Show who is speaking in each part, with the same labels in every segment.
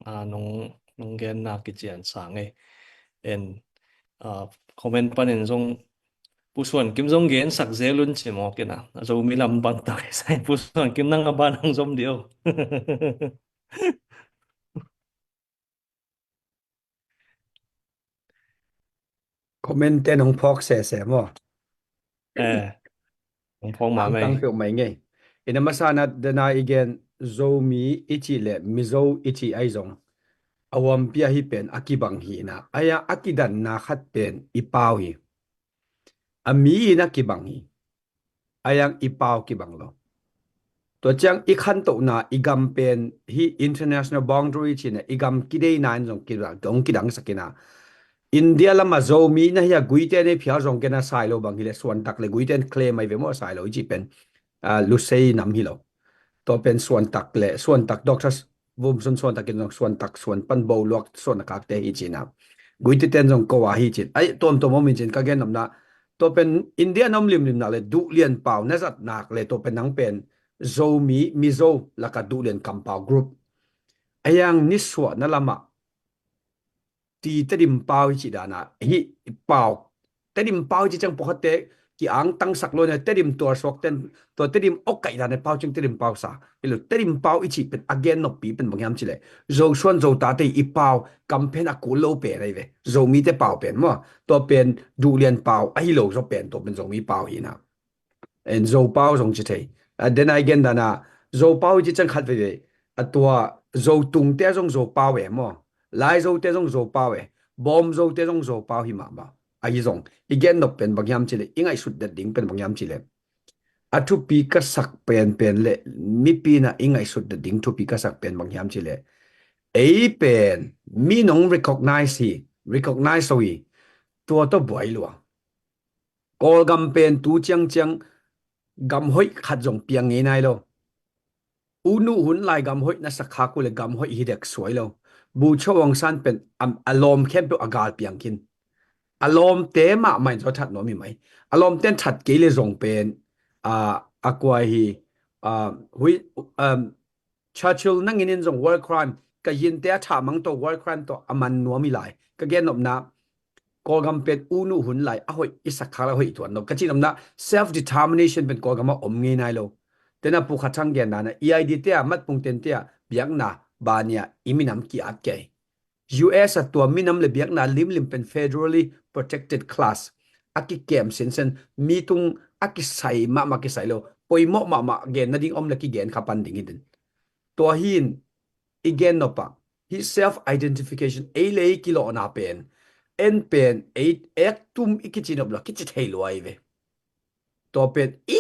Speaker 1: nung gen na kijian sang en comment panin song pusuan kim song gen sak zelun chimo kina so milam ban ta sai pusuan kim nang ban ang som dio
Speaker 2: comment แต่น้องพอกแซ่ๆบ่
Speaker 1: น้องพองมาไหม
Speaker 2: ตั้งเปียวไหมไงอินมาซานะดนาอีเกนโซมีอิจิเลมิโซอิจิไอซงอวมเปียฮิเป็นอากิบังฮีนะอายาอากิดันนาขัดเป็นอีปาวฮีอามีนะกิบังฮีอายังอีปาวกิบังโลตัวจังอีขันโตนาอีกัมเป็นฮี international boundary ชินะอีกัมกิเดนานซงกิดังดงกิดังสกินะอินเดียละมาโซมีนะฮะกุยเตนเพียซงเกนะไซโลบังฮิเลส่วนตักเลยกุยเตนเคลมไอเวมอไซโลจิเป็นลุเซยนำฮิโลตัวเป็นส่วนตักเลยส่วนตักด็อกเตอร์วุมส่วนตักกินส่วนตักส่วนปันโบลวกส่วนนักเตะฮิจินะกุยเตนซงกว่าฮิจิไอตัวมอมิจินก็เกนนำนะตัวเป็นอินเดียน้ำลิมนะเลยดุเลียนเปล่าเนสัตนักเลยตัวเป็นนังเป็นโซมีมิโซแล้วก็ดุเลียนคัมเปากรุ๊ปไอยังนิสวนั่นละมาตีเตดิมเปาจิดานะฮิเปาเตดิมเปาจิจังปกติกี่อังตั้งสักโลเนี่ยเตดิมตัวสวกเตนตัวเตดิมอกไก่ดานะเปาจึงเตดิมเปาซาอิลุเตดิมเปาอิจิเป็นอเกนนปีเป็นบางยามจิเลยโจส่วนโจตาเตอีเปากัมเพนอกูโลเปอะไรเวโจมีแต่เปาเป็นมั้วตัวเป็นดูเรียนเปาไอโลโจเป็นตัวเป็นโจมีเปาอีนะเอ็นโจเปาทรงจิเทเดนไอเกนดานะโจเปาจิจังขัดเวตัวโจตุงเตจงโจเปาเวมั้วลายโจเตจงโจเปาเวบอมโจเตจงโจเปาหิมะบ่ไอ้จงอีเกนนเป็นบางยามจิเลอิงไอสุดเด็ดดิ่งเป็นบางยามจิเลอะทุปีกสักเป็นเลมีปีนะอิงไอสุดเด็ดดิ่งทุปีกสักเป็นบางยามจิเลไอเป็นมีน้อง recognize ตัวตัวบ่อยหลวงกอลกำเป็นตูเจียงกำห้อยขัดจงเปียงงี้นายโลอุนุหุนลายกำห้อยนะสักขากุเลยกำห้อยฮิเด็กสวยโลบูชวังสันเป็นอารมณ์เข้มเป็นอากาศเปียงกินอารมณ์เตมาไม่จะทัดหนอมีไหมอารมณ์เต้นทัดกี่เลยจงเป็นอากวยฮีหุยChurchill นั่งยินจง war crime ก็ยินเตะถามังตัว war crime ตัวอามันนัวมีหลายก็เกนนนะกอลกำเป็นอุนุหุนหลายอ้อยอิสักขาละหอยตัวนก็จีนนะ self determination เป็นกอลกำมาอมงี้นายโลแต่น่ะผู้ขัดช่างเกนนะ EID เตะมัดปุ่งเต็นเตะเบียงนะบานียอิมินำกี่อัดเกย US ตัวมินำเลยเบียงนะลิมเป็น federally protected class อากิเกมสินมีตุงอากิใส่มากิใส่โลปอยเหมาะมาเกนนะดิ้งอมละกิเกนขับปันดิ้งดินตัวหินอีเกนนปะ his self identification เอเลยกิโลนาเป็นเอ็นเป็นเอ็กตุมอีกิจินอบละกิจิเทลวยเวตัวเป็นอี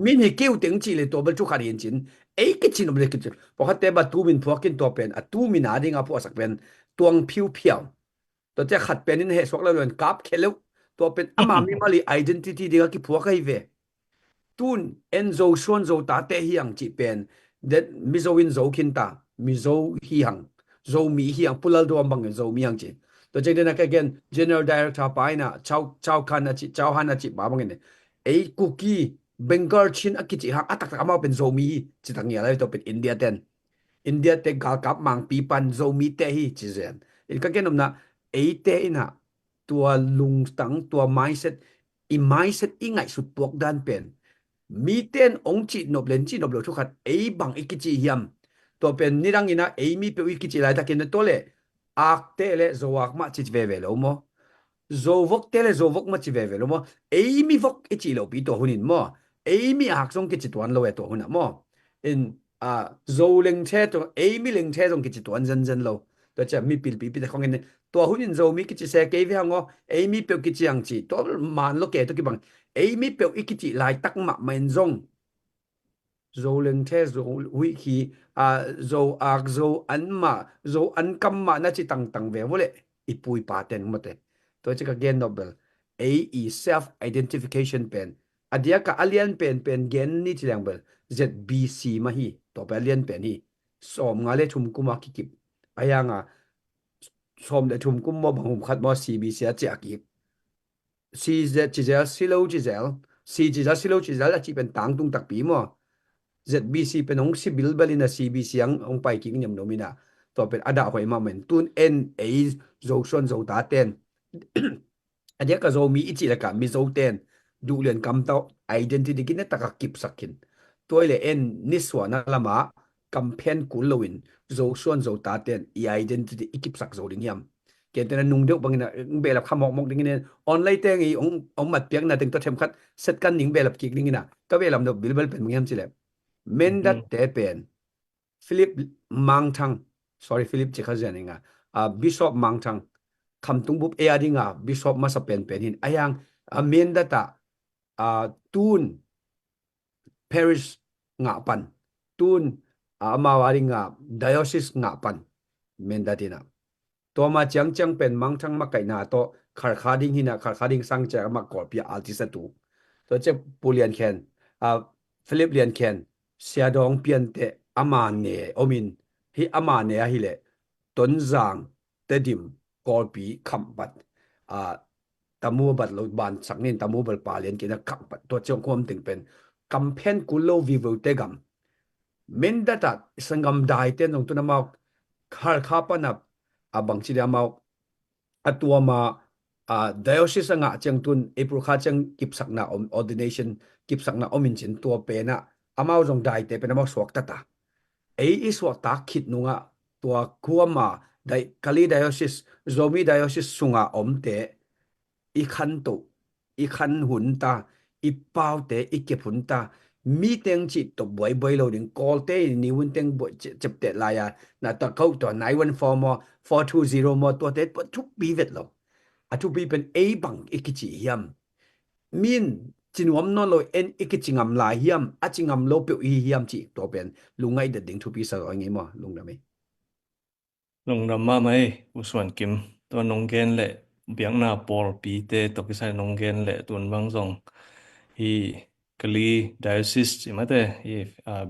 Speaker 2: มินฮิคิวถึงจีเลยตัวเบลจุขารีนจินเอกิจินอบเลยกิจิพอเขาเตะบัตูมินพวกกินตัวเป็นตูมินาดิ้งอาพวกสักเป็นตัวงผิวตัวจะขัดเป็นนี่เหตุสวกแล้วเรื่องกับเคลวตัวเป็นอามามิมาลี identity ดิ้งกิพวกให้เวตุนเอ็นโซชวนโซตาเตะเฮียงจีเป็นเด็ดมิโซวินโซคินตามิโซฮีฮังโซมีฮีฮังพุลลตัวบังโซมีฮังจีตัวเจเดนักเกน general director ไปนะเจ้าคันจิเจ้าฮันจิบาบังเนี่ยไอ้คุกกี้เบงกอลชินอกิจิฮังอัตตะมาเป็นโซมีจิตังเงียอะไรตัวเป็นอินเดียเตกาลกับมังปีปันโซมีเตฮีจิเซนอีกก็เกนนะไอ้เตนะตัวลุงตังตัว mindset อี mindset อีไงสุดปวกด้านเป็นมีเต้นองค์จินบเลนจินบโลทุกขัดไอ้บังอิกิจิเฮียมตัวเป็นนิรังอินะไอ้มีเปอิกิจิไลตะกินตัวเลอักเตเลโซวักมาจิเวเวโลโมโซวกเตเลโซวกมาจิเวเวโลโมไอ้มีวกอิจิโลปีตัวหุนินโมไอ้มีอักซงกิจิตัวอันโลเอตัวหุนะโมอินโซเลงเชตัวไอ้มีเลงเชซงกิจิตัวอันเซนโลตัวจะมีปีแต่ของเงินตัวหุนินโซมีกิจิเซเกวิฮังโอไอ้มีเปกิจิยังจิตัวมันโลเกตัวกิบังไอ้มีเปอิกิจิลายตักมะมันซงโซเลงเทโซวิคีโซอักโซอันมาโซอันกัมมานะจิตังเววเลยอีปุยปาเตนหมดเลยตัวจะก็เกนโนเบลไอ้self identification เป็นอดียกะอเลียนเป็นเกนนี่ที่แรงเบล ZBC มาฮีตัวเป็นอเลียนเป็นฮีสมงาเลทุมกุมากิกิบอายังสมเดทุมกุมมบังหุมขัดมอ CBC อาจิอากิบ CZ จิเซลซิโลจิเซล C จิเซลซิโลจิเซลจิเป็นต่างตุงตักปีมัวZBC เป็นองค์สิบิลเบลินะ CBC ยังองไปกิงยำโนมินะ ตัวเป็นอดาหอยมาเหมือนตุนเอ็นเอโจส่วนโจตาเตนอันนี้ก็โจมีอิจิละกันมีโจเตนดูเรียนคำเต้า identity กินเนี่ยตะกักกิบสักกินตัวเลยเอ็นนิสวานะละมาคำเพนกุลวินโจส่วนโจตาเตนอี identity อีกิบสักโจดิ่งยามเกณฑ์แต่นั้นนุ่งเดียวบางนะเบลับขมอกมอกดิ่งเนี่ยออนไลน์เตงอีองมัดเปียกนะถึงตัวเทมคัดเซตกันนิ่งเบลับกิกดิ่งนะก็เบลับเนาะบิลเบลเป็นมึงยามสิแหละเมนดัตเตเป็นฟิลิปมังทัง sorry Philip Chikazaninga Bishop Mangthang khamtungbup eadinga Bishop masapen penin ayang amendata tun parish nga pan tun amawaringa diocese nga pan mendatina toma chang pen Mangthang makaina to kharkhading hina kharkhading sangcha ma korpia altisatu to che pulian khen Philip lian khen siadong piante amane omin hi amane hi le tun zang tedim kolpi khampat tamu bat lo ban saknin tamu bal palian kina khampat to chong khom ting pen campaign kulo vivo tegam mendata sangam dai ten nong tunama khar khapana abang chida mau atua ma diocese nga changtun april kha chang kip sakna ordination kip sakna omin chin to pe na amao jong dai te pe na ma swak ta is wa ta khit nunga tua kuama dai kali diocese zomi diocese sunga omte i khan to i khan hun ta i pau te i ke phun ta mi teng chi to boy boy lo ding call te ni wun teng boy chep te la ya na ta kau to 914 mo 420 mo to te thu bi vet lo a thu bi pen a bang ikichi hiam min chinuam no lo en ikichingam la hiam achingam lo pe hi hiam chi to pen lungai de ding thu pi sa ngi mo lung da me
Speaker 1: ลงดำมาไหมอุส่วนกิมตัวนงเกนแหละเบียงหน้าปอลปีเตตกใส่นงเกนแหละตัวนบางทรงฮีกลีไดอซิสจิมาเตฮี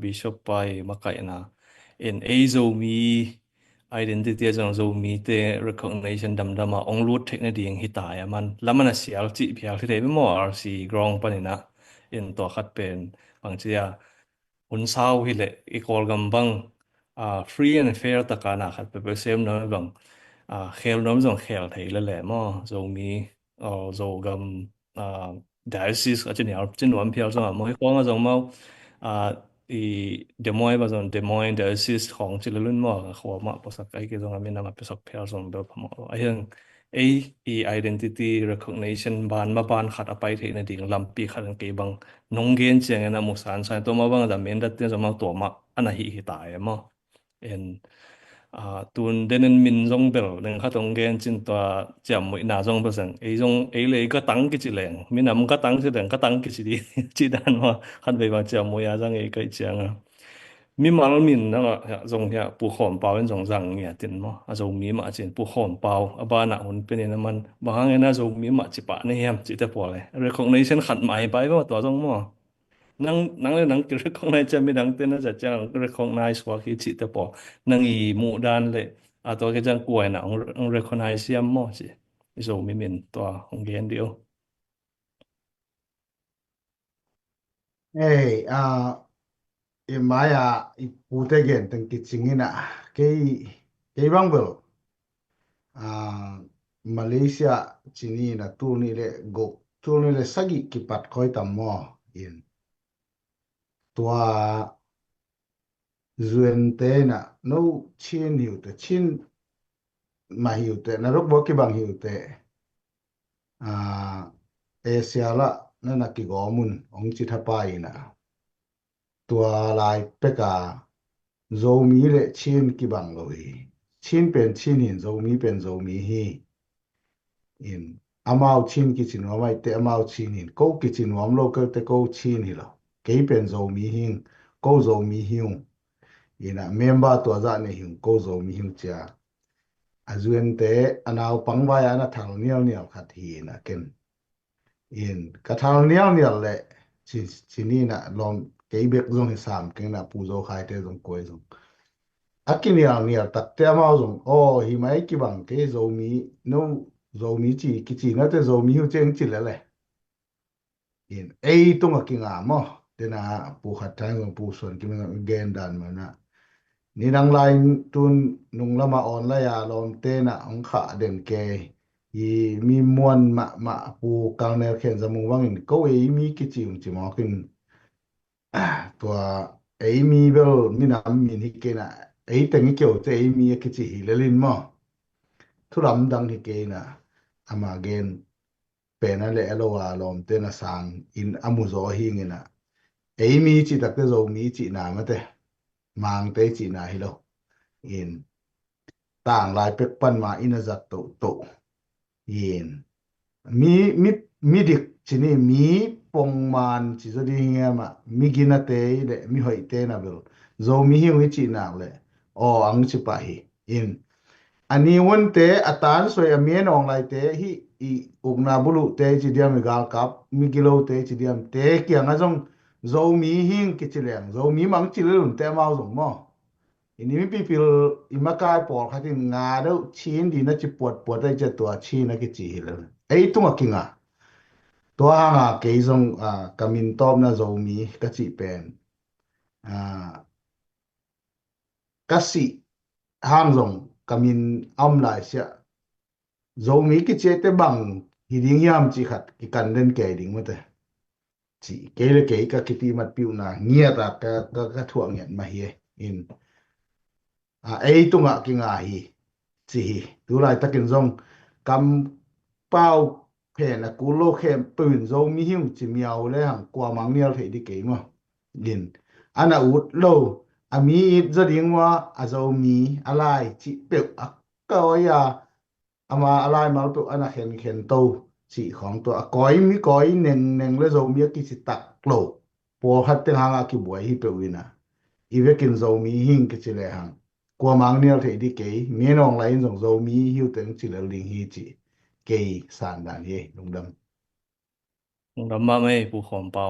Speaker 1: บิชอปไปมาไกนะเอ็นเอโซมี identity จังโซมีเต recognition ดำมาองรูดเทคโนโลยีฮิตายมันแล้วมันเสียจิเพียงที่เดไม่มออาร์ซีกรองปนินะเอ็นตัวคัดเป็นบางทีหุ่นเศร้าฮิเลอีกอลกำบังfree and fair ตะการนะคัดเป็นเซมน้อยบางkhel nom jong khel thei le le mo zo mi zo gam diocese a chen yar chen wan phiao so mo ko nga jong mau i de moi ba jong de moi diocese khong chi le lun mo kho ma po sak ai ke jong mi na ma pe sak phiao jong do phamo a hian i identity recognition ban ma ban khat apai thei na ding lampi khat ke bang nong gen cheng na mu san sai to ma bang da men da te jong ma to ma ana hi ta mo en tuần đến nên mình dùng bel nên khát ông gen trên tòa chậm mỗi nào dùng bao giờ ấy dùng ấy lấy cái tăng cái gì lẹng mình nằm cái tăng cái lẹng cái tăng cái gì đi chỉ đàn mà khát về vào chậm mỗi à rằng ấy cái chăng mình mà mình nó dùng ya bu khom bao bên dùng rằng nghe tin mà dùng mình mà trên bu khom bao ba na hun bên này mình bang cái na dùng mình mà chỉ bạn này em chỉ tập bỏ lại recognition khát mãi bay mà tòa dùng mà nang le nang recognize cha mi nang te na cha cha recognize wa ki chi te po nang I mu dan le a to ke jang kuai na ong recognize yam mo chi so mi min to ong gen dio
Speaker 3: เอ้e maya I pute gen tang kichingina ke bangbo Malaysia chini na tu ni le go tu ni le sagi kipat koi tammo in tua zuen te na no chin hiu te chin ma hiu te na rok bo ki bang hiu te Asia la na na ki go mun ong chi thapai na tua lai peka zomi le chin ki bang lo hi chin pen chin hin zomi pen zomi hi in amao chin ki chin wa mai te amao chin hin ko ki chin wam lo ke te ko chin hi lo ke pen zomi hin ko zomi hiu ina member to za ne hin ko zomi hiu cha azuen te anao pangwa ya na thang nial nial khat hi na ken in ka thang nial nial le chi ni na lom ke bek zong hi sam ke na pu zo khai te zong koi zong akinial nial tak te ma zong hi mai ki bang ke zo mi no zo mi chi ki chi na te zo mi hu cheng chi le le in tung ki nga mo te na pu khat thang zong pu son ki ma gen dan ma na ni nang lain tun nung lama on la ya lom te na ong kha den ke i mi muan ma pu kang ne khen zamung wangin ko e mi ki chi ung chi mo kin ตัวไอ้มีเบลมีน้ำมีนี่เกนะไอ้แต่งเกี่ยวจะไอ้มีกิจหิเลลินมั้งทุรำดังที่เกนะอามาเกนเป็นอะไรเอโลวาลอมเตนะสังอินอามุโซฮิงินะไอ้มีจิตตะเกโซมีจินามาเตมังเตจินาฮิโลอินต่างลายเป็กปันมาอินจัตโตยินมีมีมีดิกชินีมีปงมานจิจดีเงียมามีกินาเตยเลมีหอยเตนะเบลโซมีหิวจินาเลโออังจิปะฮีอินอันนี้วันเตอตานสวยอเมียนองไลเตฮีอีอุกนาบุลุเตจิเดียมกาลกับมีกิโลเตจิเดียมเตเกียงอะจงโซมีหิงกิจิเลงโซมีมังจิเลลุนเตมาจงมั้ง ini mi pipil imakai por khatin nga do chin di na chi pot dai je to chi na ki chi hil ei tu ma kinga to nga ke zong kamin tom na zo mi ka chi pen ka si hang zong kamin am lai sia zo mi ki che te bang hi ding yam chi khat ki kan den ke ding ma te chi ke le ke ka ki ti mat piu na ngia ta ka thuang yan ma hi in ei tunga kinga hi chi tu lai takin zong kam pau phe na ku lo khem pün zo mi hiu chi miao le hang kwa mang nial the di ke ma din ana ut lo ami za ding wa a zo mi alai chi pe a ka ya ama alai mal pe ana khen to chi khong to a koi mi koi neng le zo mi ki chi tak lo po hat te hanga ki buai hi pe wina i vekin zo mi hing ki chi le hang kwa mang nial the di ke mi nong lai zong zo mi hiu teng chi le ling hi chi ke san dan ye lung dam
Speaker 1: ดำมาไม่ผู้ขอมเปา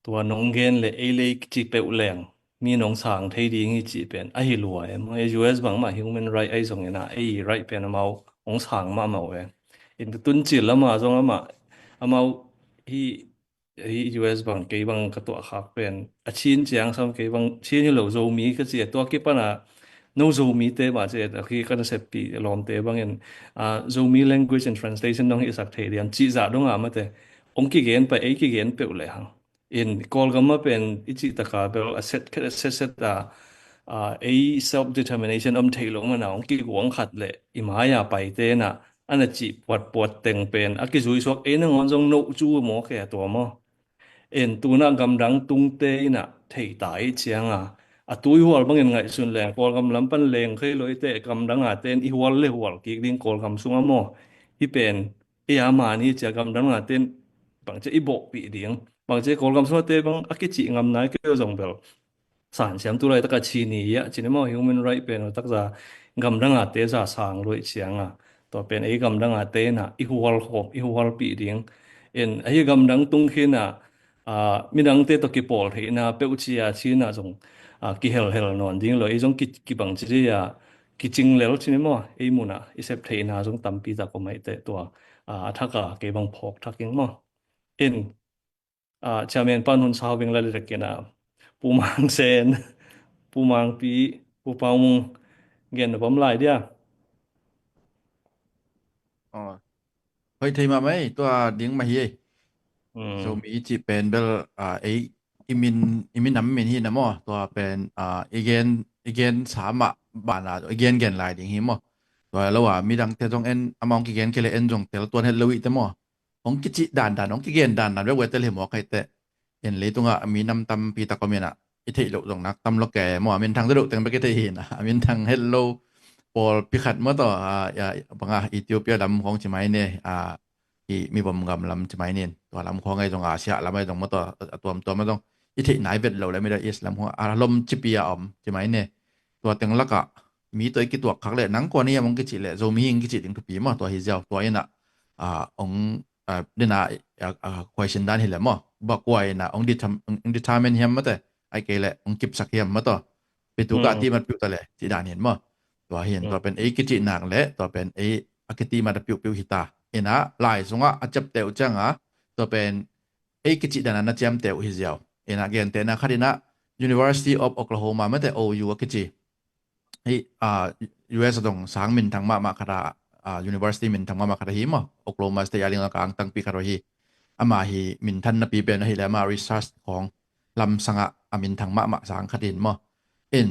Speaker 1: ตัวน้องเกนเลยไอเล็กจีเปอุแรงมีน้องสางไทยดีงี้จีเป็นไอรวยมา US บางมา human right ไอส่งเงี้ยนะไอ right เป็นมาองสางมาเว้ยอินตุนจิตแล้วมาส่งมาที่US บางเกย์บางกระตัวขักเป็นอาชีพเจียงซ้ำเกย์บางชีพที่เราโจมีก็เจียตัวกี่ปันno zoom te ba che da ki concept pi lom te bang en zoom language and translation dong isak the dian chi za dong ma te ong ki gen pa e ki gen pe le hang in call gama pen ichi taka bel asset da a self determination thailong ma na ong ki wang khat le imaya pai te na ana chi pot teng pen a ki zui sok e na ngon jong no chu mo ke to mo en tu na gam dang tung te na thei tai chiang tui hual bangin ngai sun leng kol gam lam pan leng khei loi te kam dang ten I hual le hual ki ding kol gam sunga mo hi pen e ama ni cha gam dang ten bang che I bo pi ding bang che kol gam sunga te bang akichi ngam nai ke jong bel san siam tu lai ta ka chi ni ya chi mo human right pen tak za gam dang te za sang loi chiang to pen e gam dang te na I hual pi ding en ai gam dang tung khina minang te to ki pol the na pe uchia chi na jong ki hel non ding lo izong ki bang chi ya ki ching lel chi mo e muna isep the na jong tampi ta ko mai te to thaka ke bang phok thaking mo in chamen pan hun saw bing la le ke na pumang sen pumang pi pupang gen bom lai dia
Speaker 4: อ๋อเฮ้ยไทยมาไหมตัวดิ้งมาเฮียโซมีจีเป็นเบลไออิมินน้ำมินฮีนะมอตัวเป็นอีเกนสามบานาอีเกนเกนลายดิ้งฮีมอตัวแล้วว่ามีดังเทจงเอ็นอมองกิเกนเคเลเอ็นจงแต่ละตัวเฮ็ดเลวิตมอองกิจิด่านองกิเกนด่านเวเตเลหมอใครแต่เห็นเลยตรงมีน้ำตำปีตะกอเมียนะอิเทโลตรงนักตำโลแก่มอมีทางตะลุแต่งไปก็ได้เห็นมีทางเฮ็ดโลพอพิขัดมาต่อบางอิธิโอเปียลำของใช่ไหมเนี่ยที่มีบ่มกำลำใช่ไหมเนี่ยตัวลำของไอ้ตรงอาเซียลำไอ้ตรงมาต่อตัวมาตรงอิธิไหนเป็นเราเลยไม่ได้อิสลามของอารมณ์จิปียอมใช่ไหมเนี่ยตัวเต็งละก็มีตัวกี่ตัวคักเลยนังกว่านี้มันก็จิเลยโซมีอิงก็จิถึงทุกปีมาตัวฮิเจ้าตัวนี้น่ะองเดน่ะquestion ด้านเห็นแล้วมั้งบอกว่าน่ะองdetermine เห็นมาแต่ไอ้เกลองกิบสักเห็นมาต่อเป็นตัวกาที่มันปิวตะเลยที่ด้านเห็นมั้งตัวเห็นตัวเป็นกิจิหนักและตัวเป็นอคิติมาตะปิวหิตาเห็นหลายสงะจับเตวจังตัวเป็นกิจิดานะจำเตวฮิเจ้าเห็นเกนเตนะคดินะ University of Oklahoma มาแต่ OU กิจิ hi US ดงสางมินทั้งมาคาราUniversity มินทั้งมาคาราหิมOklahoma State อาลิงกางตั้งปีคาราหิอามาหิมินทันนปีเป็นหิแล้วมา research ของลำสังอามินทั้งมาสางคดินเอ็น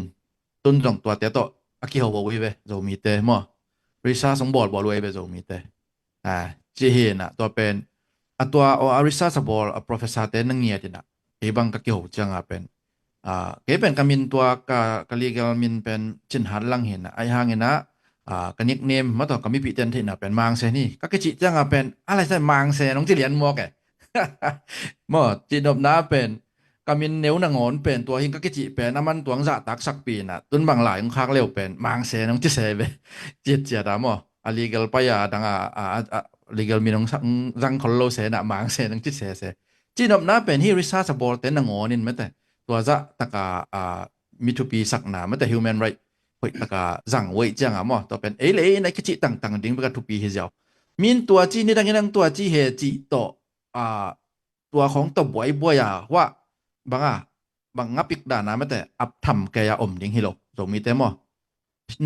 Speaker 4: ตุนจงตัวเตโตอากิโฮบวิเวโจมีเตresearch สงบอลบอลเวเบโจมีเตจีเห็นตัวเป็นตัวresearch บอล professor เตนังเงียตินะบังกะกิโฮจังเป็นเกเป็นกามินตัวกะลีกามินเป็นจินหัดลังเห็นไอหางเห็นนะกะนิกเนมมาต่อกะมีปีเต็นที่น่ะเป็นมางเซนี่กะกะจิจังเป็นอะไรใส่มางเซน้องจิเรียนมัวแกจิดบนาเป็นกามินเนวนางอนเป็นตัวหิงกะกะจิเป็นมันตวงจะตักสักปีน่ะตุนบางหลายของคักเร็วเป็นมางเซน้องจิเซเบจิตจะดามlegal ปะดังlegal มีน้องจังคอลโลเซนะมางเซน้องจิเซจิดบนาเป็นฮีริซาสบอลเต็นนางอนินมั้ยแต่ตัวจะตะกามีทุปีสักหนามันแต่ human right เฮ้ยตะกาจังไว้จังตัวเป็นเลยในกิจต่างๆดิ้งไปกับทุปีเฮียมีนตัวจีนี่ดังนั้นตัวจีเฮจีต่อตัวของตัวบวยว่าบางงับอีกด่านนะมันแต่อัพทำแกยาอมดิ้งฮิโลตรงมีแต่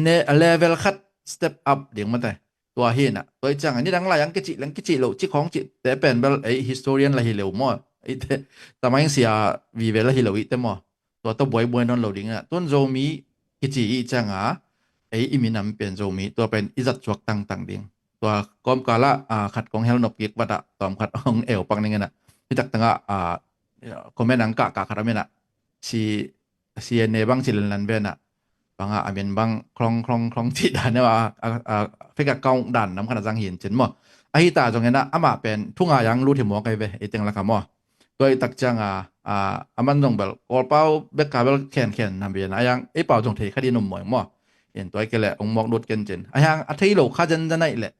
Speaker 4: ใน level คัด step up ดิ้งมันแต่ตัวเฮน่ะตัวจังอันนี้ดังหลายอย่างกิจโลจิของจิแต่เป็นแบบhistorian ละฮิโลแต่มายังเสียวีเวลฮิโลวิแต่ตัวบวยนอนโหลดิ้งอ่ะต้นโจมีกิจิจังอิมินำเป็นโจมีตัวเป็นอิจัดจวกต่างๆดิ้งตัวกอมกาละขัดของเฮลนบกิกวัดตอมขัดของเอวปังนึงน่ะที่ตักตั้งคอมเมนต์นังกะคาราเมน่ะซีเนบังสิลันเวน่ะบางอาเมนบางคลองที่ด่านเนี่ยว่าเฟกะกองด่านนำขนาดจังเห็นเช่นไอ้ตาจงเห็นนะอามาเป็นทุ่งอายังรู้ที่หมอไกเวไอ้เต็งละคำตัวตักจังมันต้องแบบกอลเป้าเบกกาเบลแคนนำเบียนยังไอ้เป่าจงเทคดีนมหมอยเห็นตัวไอ้แกแหละองมอกโดดเกนเจนยังอัธยโลคาจันจะไหนแหละ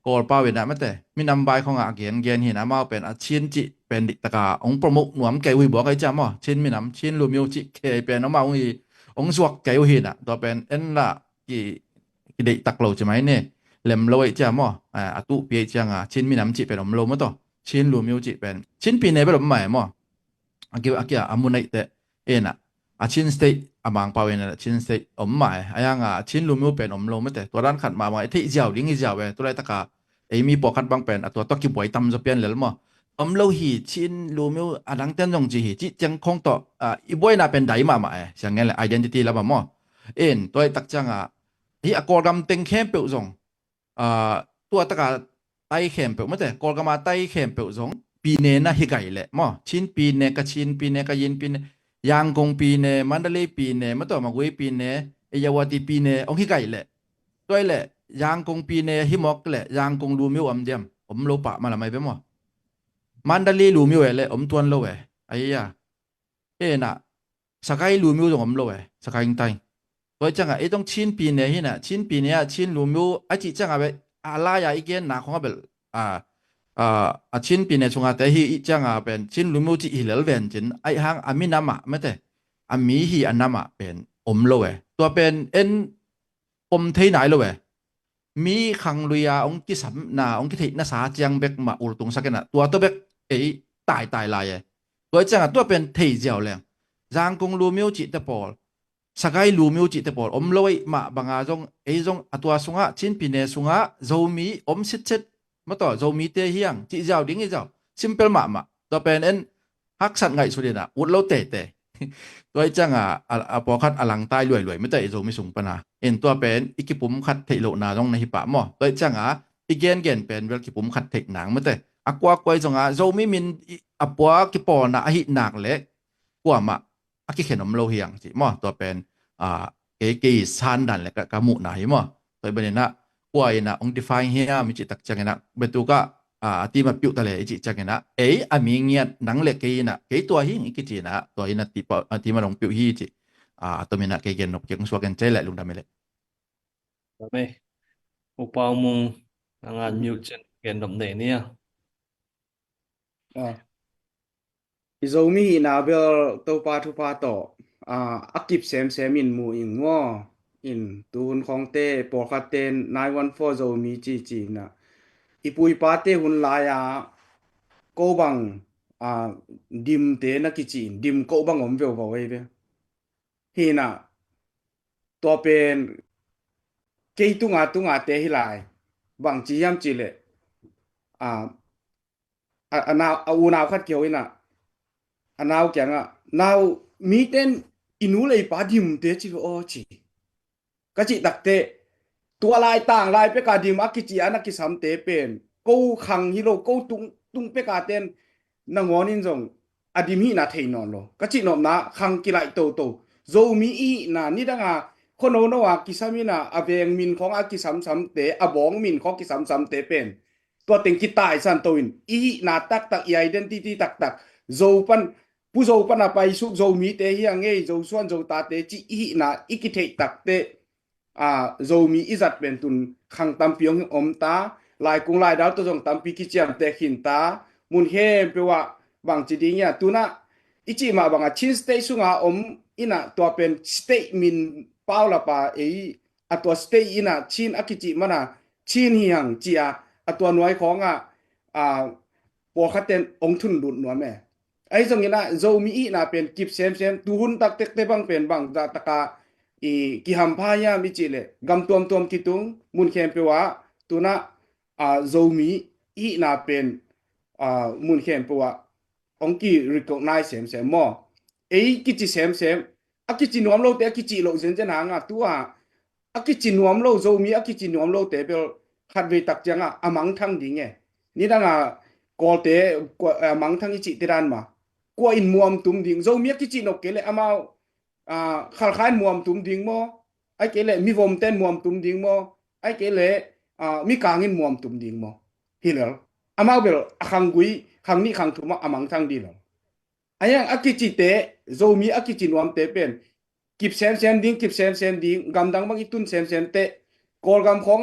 Speaker 4: กอลเป้าเวนะมันแต่มีนำใบของเกียนเห็นนะมาเป็นชินจิเป็นดิตะกาองประมุขหนวมแกวิบอกไอ้จ้าชินมีนำชินลูมิวจิเคเป็นน้องมาองสวกแกวิเห็นตัวเป็นเอ็นละกี่ดิตักโลใช่ไหมเนี่ยเล่มโลไอ้จ้าตุเปียจังชินมีนำจิเป็นอมโลมาต่อชินลูมิวจิเป็นชินปีเนเป็นอมใหม่อากิอามุนัยแต่น่ะชินสเตย์บางปาเวนะชินสเตย์อมใหม่ยังชินลูมิวเป็นอมโลมาแต่ตัวด้านขัดมาที่เจ้าดิ้งเจ้าเว้ตัวไรตะกามีปอคัดบางเป็นตัวตอกกี่บ่อยตำจะเปลี่ยนเลยมั้งอมโลหีชินลูมิวดังเต้นจงจีหีจิจังคงต่ออีบ่อยน่ะเป็นไดมาอย่างงั้นแหละ identity แล้วมั้งตัวตักจังฮีอกอร์กัมเต็งเข้มเปิลจงตัวตะกาไตเข้มเปิลมาแต่กอร์กัมมาไตเข้มเปิลจงปีเนนะฮิไกแหละชินปีเนกะชินปีเนกะยินปีเนยางกงปีเนมันดะเลปีเนมาต่อมาเวปีเนเอยาวติปีเนองฮิไกแหละด้วยแหละยางกงปีเนฮิมอกแหละยางกงลูมิวอำเดียมโลปะมาละไม่ไปมันดะเลลูมิวแหละตวนโลไอ้ยะน่ะสกายลูมิวจงโลสกายอิงไตตัวจังต้องชินปีเนหิน่ะชินปีเนชินลูมิวไอ้จิจังลายาอีเกนนะของเบลชินปีเนชงแต่ฮีจังเป็นชินลูมิวจิฮิเลเวนจินไอ้หางอามินามะไม่แต่มีฮีอันนามะเป็นโลตัวเป็นปมเทไหนโลมีขังลุยองกิสัมนาองกิเทนะสาจังเบกมาอุลตุงสักนะตัวเบกตายลายตัวจังตัวเป็นเทเจียวแรงจางกงลูมิวจิตะปอลสกายลูมิวจิตะปอลโลยมาบางจงจงตัวสุงะชินปีเนสุงะโจมีชิดมาต่อโจมีเตเฮียงจิเจ้าดิ้งเจ้า simple มาตัวเป็นฮักสัตไงสุดนะอุดโลเตตัวจังปอคัดอลังใต้รวยไม่แต่โจมีสูงปนาตัวเป็นอีกิปุ่มคัดเทโลนาต้องในหิปะตัวจังอีเกนเป็นเวลกิปุ่มคัดเทหนังไม่แต่กว่าจงโจมีมินปัวกิปอนะหิหนักเล็กกว่ามากิเขนมโลเฮียงจิตัวเป็นเกซันดันและกะมุนะหิตัวเป็นนะกว่านะองดิฟายเฮียมีจิตตักจังนะเบตุกะที่มาปิวตะเลจิจังนะมีเงียหนังเล็กนะตัวหิงอีกจินะตัวอินะที่มาลงปิวฮีจิตัวมีนะเกนนกยังสวกันใจแหละลุงดำเลย
Speaker 1: ไม่อุปาวมุงงานมิวเจนเกนดมเนเนี่ย
Speaker 2: Izomi na bel to pa thu pa to akip sem in mu in ngo in tun khong te por khat ten 914 zomi chi na ipui pa te hun la ya ko bang dim te na ki chi dim ko bang om vel ba we be hi na ตัว
Speaker 5: ตัวเป็นเกยตุงาเตหิลายบางจียามจิเลanau unau khat kyo ina anau kyanga now miten inulei padim te chi o chi ka chi takte tua lai tang lai pe ka dim akichi anaki samte pen ko khang hi lo ko tung pe ka ten na ngonin jong adim hi na theinon lo ka chi nom na khang ki lai to zo mi i na ni danga khono no wa kisamina aveng min khong akisam samte abong min khong kisam samte penตัวเต็งกิตายสันตัวอีนาตักอี identity ตักโจปันผู้โจปันไปสุกโจมีเตเฮียงเงโจส่วนโจตาเตจิอีนาอีกิเทตักเตโจมีอิจัดเป็นตุนขังตำเปียงอมตาลายกุงลายดาวตัวจงตำปีกิเจียมเตขินตามุนเฮมเปว่าบางจีดีเนี่ยตุนะอิจิมาบางชินสเตสุงาอมอินะตัวเป็นสเตมินเป้าละปาตัวสเตอินะชินอกิจิมันชินเฮียงจีตัวหน่วยของปอคัดเต็นองทุนดุดหน่วยแม่ไอ้ตรงนี้นะโจมีอีน่ะเป็นกิบเซมตูหุนตักเตบังเป็นบังตะกากิหัมพายามิจิเลกำตวมกิตุงมุนเข็มเปว่าตัวน่ะโจมีอีน่ะเป็นมุนเข็มเปว่าองกี recognize เซมมอไอ้กิจิเซมอะกิจินวมโลเตอะกิจิโลเซนจะหางตัวอะกิจินวมโลโจมีอะกิจินวมโลเตเปขัดเวตักจังมังทั้งดิงนี่ดังกอเตมังทั้งอิจิติรันมากว่าอินมวมตุมดิงโจมีกิจินกเกเลอมาขัลคายมวมตุมดิงมอไอเกเลมีวมเต้นมวมตุมดิงมอไอเกเลมีกางอินมวมตุมดิงมอฮิเลอมาเบลขังกุยขังนี้ขังทุมอมังทั้งดิลอันยังอกิจิเตโจมีอกิจินวมเตเป็นกิบเซมดิงกิบเซมดิงกำดังบังอิตุนเซมเตกอลกำของ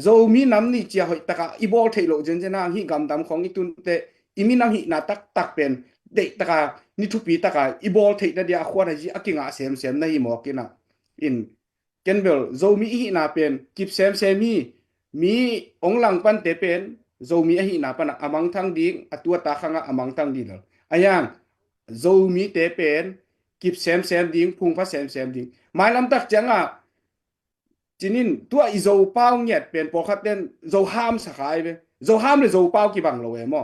Speaker 5: โจมีน้ำนี่เจียหอยตะกะอีบอลเทโลเจนเจนาหิกำดำของอีตุนเตอีมีน้ำหินาตักเป็นเด็กตะกะนี่ทุปีตะกะอีบอลเทนะเดียควรให้อากิงะเซมนะหิหมอกินะอินเกนเบลโจมีหินาเป็นกิบเซมมีองหลังปันเตเป็นโจมีหินาปันอมังทั้งดิงอตัวตาขังอมังทั้งดิงอายังโจมีเตเป็นกิบเซมดิงพุงพระเซมดิงหมายลำตักจังจินินตัวอีโจเป้าเนี่ยเป็นปกติโจห้ามสกายเวโจห้ามเลยโจเป้ากี่บังโลเอมอ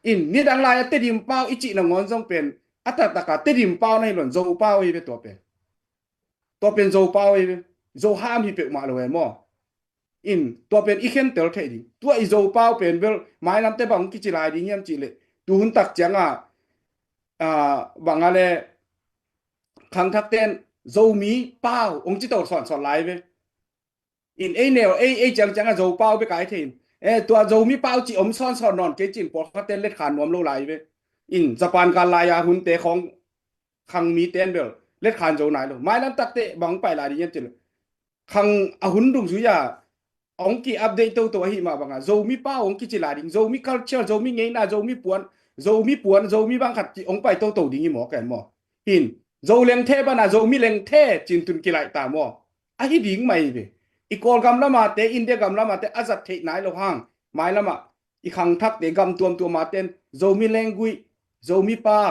Speaker 5: อินนี่ดังลายติดิมเป้าอิจินงอนจงเป็นอัตตะกะติดิมเป้าในหล่นโจเป้าอีเวตัวเป็นโจเป้าอีเวโจห้ามที่เปมาโลเอมออินตัวเป็นอีเคนเตลเทดิตัวอีโจเป้าเป็นเบลไม้ลำเตบังกิจิลายดิเงียมจิเลดูหุนตักจังบังอะไรขังทักเต้นโจมีเป้าองค์จิตสอนไลฟ์อินแนวจังโจเป้าไปไกลทีตัวโจมีเป้าจิอมสอนนอนเกจินปอคัดเต้นเล็ดขานวมโลไลฟ์อินสปานการลายาหุนเตของขังมีเต้นเบลเล็ดขานโจไหนลไม้ลำตักเตบังไปลายดิเงียมจิขังอหุนดุงสุยาองค์กีอัปเดตตัวหิมาบังโจมีเป้าองค์กิจิลาดิโจมี culture โจมีไงนะโจมีปวนโจมีบังขัดองค์ไปตัวดิงหมอแกนหมอหินโจเลงเทบานาโจมีเลงเทจินตุนกิไลตามออะฮิดิงไม่เวอีกอลกำละมาเตอินเดียกำละมาเตอาจัดเทไหนโลหังหมายละมาอีขังทักเตกำตัวมาเตนโจมี language โจมีเป้า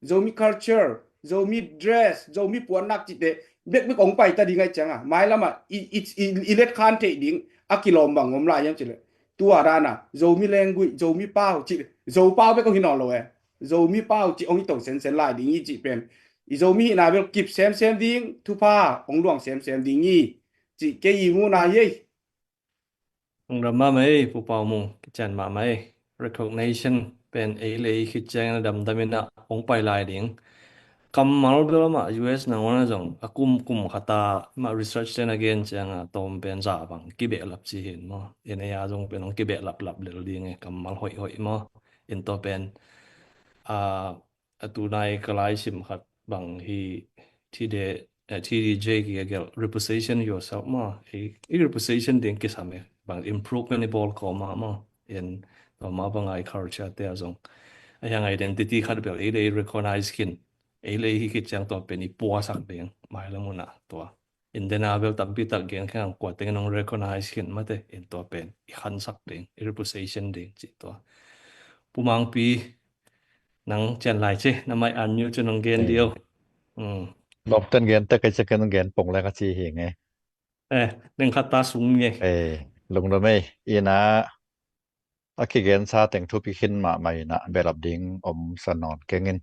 Speaker 5: โจมี culture โจมี dress โจมีปวนนักจิเตเบ็กไม่ของไปตะดิงไงจังหมายละมาอีเล็ดคานเทดิงอะกิโลมบังงมลายยังจิเลตัวรานะโจมี language โจมีเป้าจิโจเป้าไปก็หินอโลโจมีเป้าจิองค์ตงเซนลายดิงอีจิเป็นอีโจมีนาเวลกิบเซมดิงทุพาองหลวงเซมดิงงี้จิเกยีมูนาเย
Speaker 1: องรำมาไหมผู้เป่ามุงจันมาไหม recognition เป็นเลยคิดแจ้งดำมินะองไปลายดิงคำมาลเบลมา US นังวันจงกุมขตามา research เจน again จังตอมเป็นจ่าบังกิเบลับจีเห็นมั้ยเนยาจงเป็นองกิเบลับเลยดิงคำมาหอยมั้ยอินตัวเป็นตูนายกลายสิมขัดบางที่เดที่เจกี่เกี่ยว representation yourself มาrepresentationเด้งกิสามบาง improvement ในบอลก็มาเห็นต่อมาบางไอ culture เตะจงอย่าง identity ขัดแบบเลย recognize กินเลยที่คิดจังตัวเป็นอีปัวสักเด้งหมายละมุนะตัวอินเดนาเบลตับปีตักเกณฑ์แค่กว่าเต็งน้อง recognize กินมาเตะอินตัวเป็นอีขันสักเด้ง representation เด้งจิตัวผู้มังปีนังเจนหลายเจน้ำไม่อ่านอยู่จนน้องเกณฑ์เดียว
Speaker 6: lobten gen te ke ken gen pong la ka chi hi nge
Speaker 1: Neng kata sung nge
Speaker 6: lung do me ina aki gen sa teng thu pi khin ma mai na belap ding sanon kengin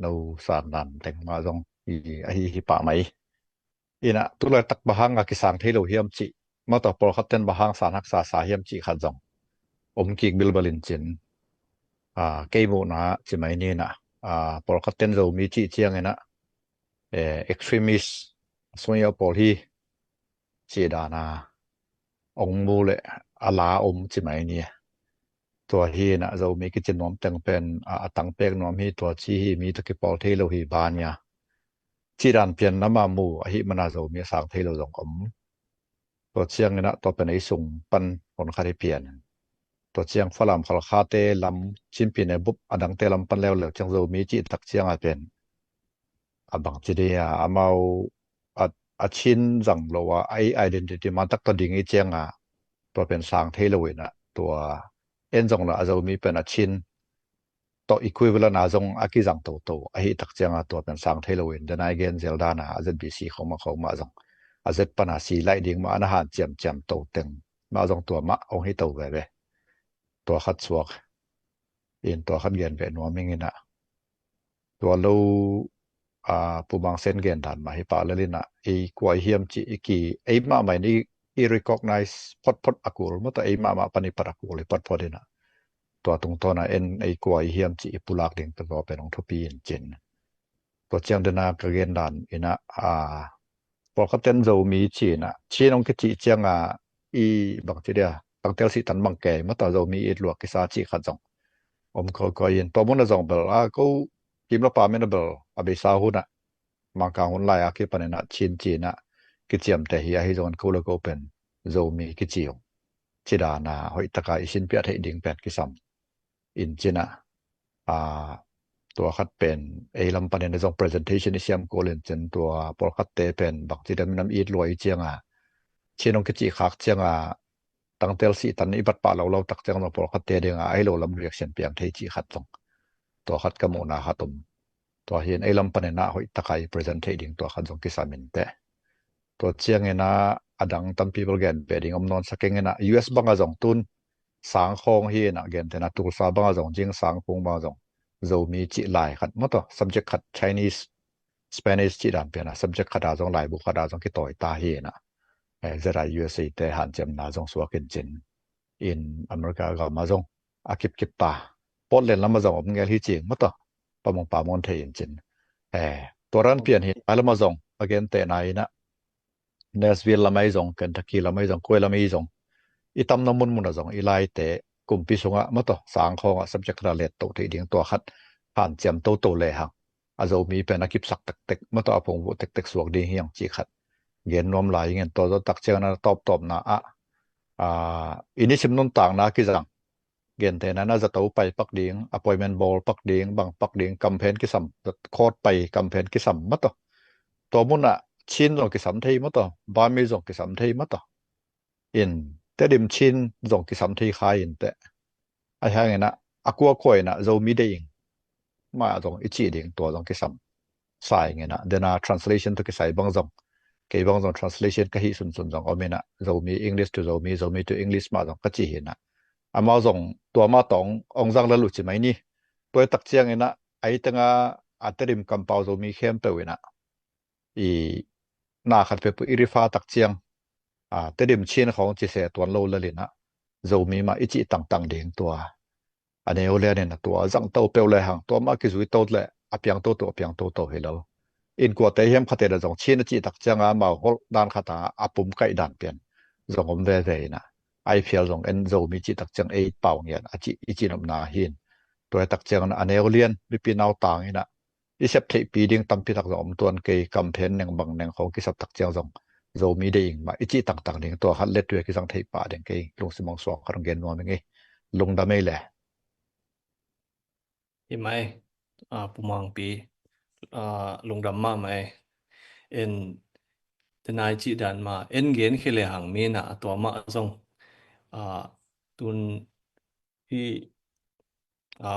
Speaker 6: no san nan teng ma jong hi pa mai ina tu la tak bahang ki sang thelo hiam chi ma to por khaten bahang san hak sa hiam chi kha jong ki bil balin chin ke mo na chi mai ni na por khaten zo mi chi chiang ina extremist soya por hi chi da na mu le ala chi mai niตัวฮีนะเรามีกิจน้อมแต่งเป็นตังเปกน้อมฮีตัวชีฮีมีตะกิปอลเทโลฮีบานเนี่ยที่ด่านเปลี่ยนน้ำมาหมู่ฮีมันเรามีสางเทโลงตัวเชียงนะตัวเป็นไอ้สูงปันคนคาริเปียนตัวเชียงฝรั่งขลคาเตลำชิมปีนบุบอดังเตลำปันแล้วเหลือจังเรามีจิตตักเชียงเป็นบังจีเดียเมาชินจังเราว่าไอเดนติตี้มันตักตัวดิ่งไอเจียงตัวเป็นสางเทโลนะตัวจงละเรามีเป็นชินต่ออีกเวลานาจงอากิจังโตไอ้ตักเจียงตัวเป็นสังเทโลวินเดนไอเกนเซลดานาอาจจะบีซีเขามาจงอาจจะปัญหาสีไล่ดิ่งมาอาหารเจียมโตเต็งมาจงตัวมาองให้โตไปตัวขัดสวกตัวขัดเกียนเป็นนัวมิงินะตัวเราผู้บางเส้นเกียนด่านมาให้ป่าเลยนะไอ้กวยเฮียมจีกี่ไอ้มาใหม่นี้recognize พดอากูลมั้งแต่ไอ้มาปนิปรักกูเลยพดนะตัวตรงตัวน่ะไอ้กวยเฮียมจีปุลักเด้งตัวเป็นของทปีนจินตัวเจียงเดนากระเกนดันอินะพอเขาเต้นโจมีจีนะชีนองกจีเจียงอีบางทีเดียตั้งแต่สิตันบางแก่เมื่อตอนโจมีอีหลวกกิซาจีขัดจงก็ยินตัวมันจงเบลก็กิมละปาเมนเบลอบิซาหุนะมังกาหุนไลอากิปนนะชินจีนะกิจยมแต่เฮียให้จงกูละก็เป็นโจมีกิจิยงจิดานาหอยตะกายชินเปียให้ดิ่งแปดกิซัมอินจินะตัวคัดเป็นลำปันในจง presentation ที่เสียมโกเลนจนตัวปอลคัดเตเป็นบักที่ดำน้ำอีดรวยเจียงชินองกิจิคักเจียงตั้งเตลสีตันอีบัดป่าเราตักเจียงเราปอลคัดเตเดียงไอโลลำเรียกเสียนเปียงเทจิคัดตรงตัวคัดกระโมนาคัดตุมตัวเห็นลำปันในหน้าหอยตะกาย presentation ตัวคัดจงกิสามินเตตัวเจียงนะอดังตัม people แกนเปดิ้งนอนสักเองนะ US บังอาจงตุนสังคงเฮียนะแกนแต่นะตุลซาบังอาจงจิงสังคงบังอาจงโจมีจิหลายขัดมั้งตัว subject ขัด Chinese Spanish จิด่านเปลี่ยนนะ subject ขัดอาจงหลายบุคคลอาจงคิดต่อยตาเฮียนะจะได้ USA แต่หันจำนาจงสวกินจินอินอเมริกาก็มาจงอากิบตาปอดเล่นแล้วมาจงอมเงที่จริงมั้งตัวปามอนเทียนจินตัวรันเปลี่ยนเห็นอะไรมาจงแกนแต่ไหนนะเนสวิลละไม่จงเคนทักกี้ละไม่จงกวยละไม่จงอีตำน้ำมุนจงอีไลเตกลุ่มพิสุงะมั้งตัวสังคงsubject ระเล็ดตัวที่ดิ่งตัวขัดผ่านเจียมโตเลยหังอาจจะมีเป็นนักกิบสักเต็กมั้งตัวพงวุเต็กสวกดีเฮียงจีขัดเงินนวมไหลเงินตัวตักเจียงนะตอบนะอินิชิมนุนต่างนะกิจังเงินแต่นั้นจะตัวไปปักดิ่ง appointment ball ปักดิ่งบางปักดิ่งกัมเพนกิสัมโคดไปกัมเพนกิสัมมั้งตัวมุนชินจงกิสัมทีมั้งตัวบามีจงกิสัมทีมั้งตัวอินแต่ดิมชินจงกิสัมทีขายอินแต่ไอ้ห่างนะอากัวคอยนะโจมีได้ยิงมาจงอิจิดิ่งตัวจงกิสัมสายเงี้ยนะเดน่า translation ตัวกิสายบางจงเกี่ยบางจง translation ก็ฮิสุนจงเอาเมนะโจมี English to โจมี to English มาจงก็จีเห็นนะมาจงตัวมาตององจังละลุจิไหมนี่ตัวตักเจียงเงี้ยนะไอ้ตั้งอัตริมกัมเปาโจมีเข้มเปวินะนาขัดเปปุอิริฟาตักเจียงแต่ดิมชินของจิเสตัวโลละลินะโจมีมาอิจิต่างๆเด้งตัวอันนี้เอาเลยเนี่ยตัวจังโตเปลเลยหังตัวมากิจุยโตเลยอเปียงโตเปียงโตให้เราอินกัวเตเฮียมขัดเตะจงชินจิตักเจียงมาฮอลด้านขัดอาปุ่มไก่ด่านเปลี่ยนจงอมเวเรนะไอเพียลจงเอ็นโจมีจิตักเจียงเป่าเนี่ยอิจินอมนาหินตัวตักเจียงอันนี้เอาเลียนมีปีนเอาต่างนี่นะอีเซปเทปีดิ้งตั้มพิทักษ์จงตัวเกยกัมเพนหนึ่งบางหนึ่งของกิสับตักเจียงจงโจมีได้ยิงมาอิจิต่างๆเด้งตัวฮัดเล็ดด้วยกิสังเทปาเด้งเกยลงสมองสวกครังเกนนวลเงี้ยลงดาไม่แหละ
Speaker 1: เห็นไหมปุมังปีลงดำมาไหมทนายจีดันมาเกนเคเลหังมีนะตัวมาจงตุนที่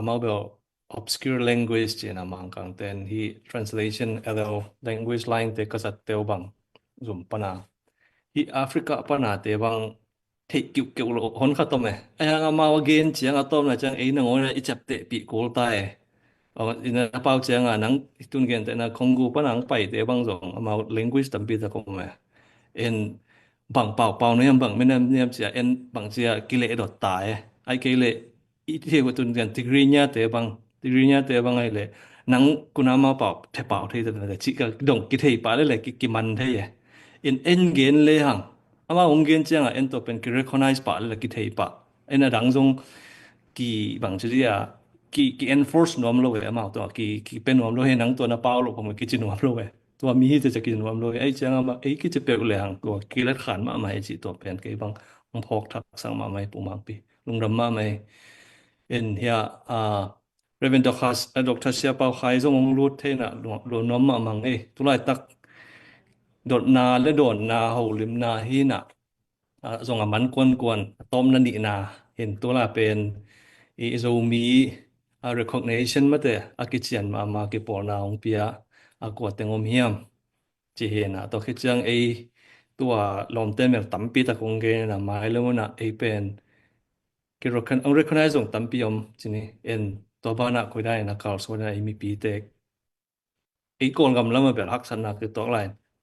Speaker 1: มาเบล obscure language เจนะมังกังเต็น he translation other language line เตกษัตริย์เตวบังซุมปนา hi Africa ปนาเตบังเทกิวเกวโลหนขะตอมไอ้ยังมาว่าเกนเจียงอะตอมนะจังไอ้นงอนอิจับเตปีโกลตายอินะเปาเจียงนังตุนเกนเตนะคงกูปนังไปเตบังซองมา language ตัมปีตะกมen bang pau pau ne bang menem nem sia en bang sia kile dot tai ai kile i the ko tun gan tigrinya te bang ai le nang kunama pau the pau the de chi ka dong ki thei pa le ki man the ye en gen le hang ama ong gen chang en to pen ki recognize pa le ki thei pa en dang jong ki bang chi ya ki enforce nom lo we ama to ki pen nom lo he nang to na pau lo ko ki chi nom lo we ตัวมีจะกินรวมเลยไอ้เจ้ามาไอ้กิจเปลวแรงตัวกิเลสขันมาใหม่จีตัวเป็นกี่บางพอกทักสั่งมาใหม่ปูมังปีลุงดำมาใหม่เอ็นเฮียเรเวนดอคัสดอกทัศเซียเปาไข่ทรงรูดเทน่ะหลวน้อมมามังตุไลตักโดดนาและโดนนาหูลิมนาฮีน่ะส่งมันกวนต้มนันดีนาเห็นตัวละเป็นอีโซมีrecognition มาแต่อากิเจียนมาเก็บปอนาองเปียกวดแต่งมเฮียมจีเห็นตัวคิดจังตัวลมเต้นแบบตั้มปีตะคงเกนหมายแล้วนะเป็นกิโลคันrecognize ของตั้มปีอมจีนี่ตัวบ้านคุยได้นะคาร์ลส์ว่ามีปีเตกโกนกำลังมาแบบฮักษณะคือตัวอะไร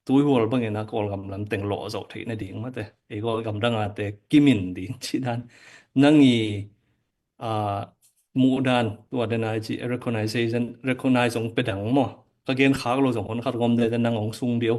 Speaker 1: ตัวหัวบางอย่างนะโกนกำลังแต่งหล่อสดที่ในดิ่งมาแต่โกนกำลังแต่กิมินดิ่งที่ด้านนั่งมูดานตัวเดนไอจี recognize ของเป็นดังมั้งก็เกณฑ์ขาเราสองคนขัดงมได้แต่นางของซุงเดียว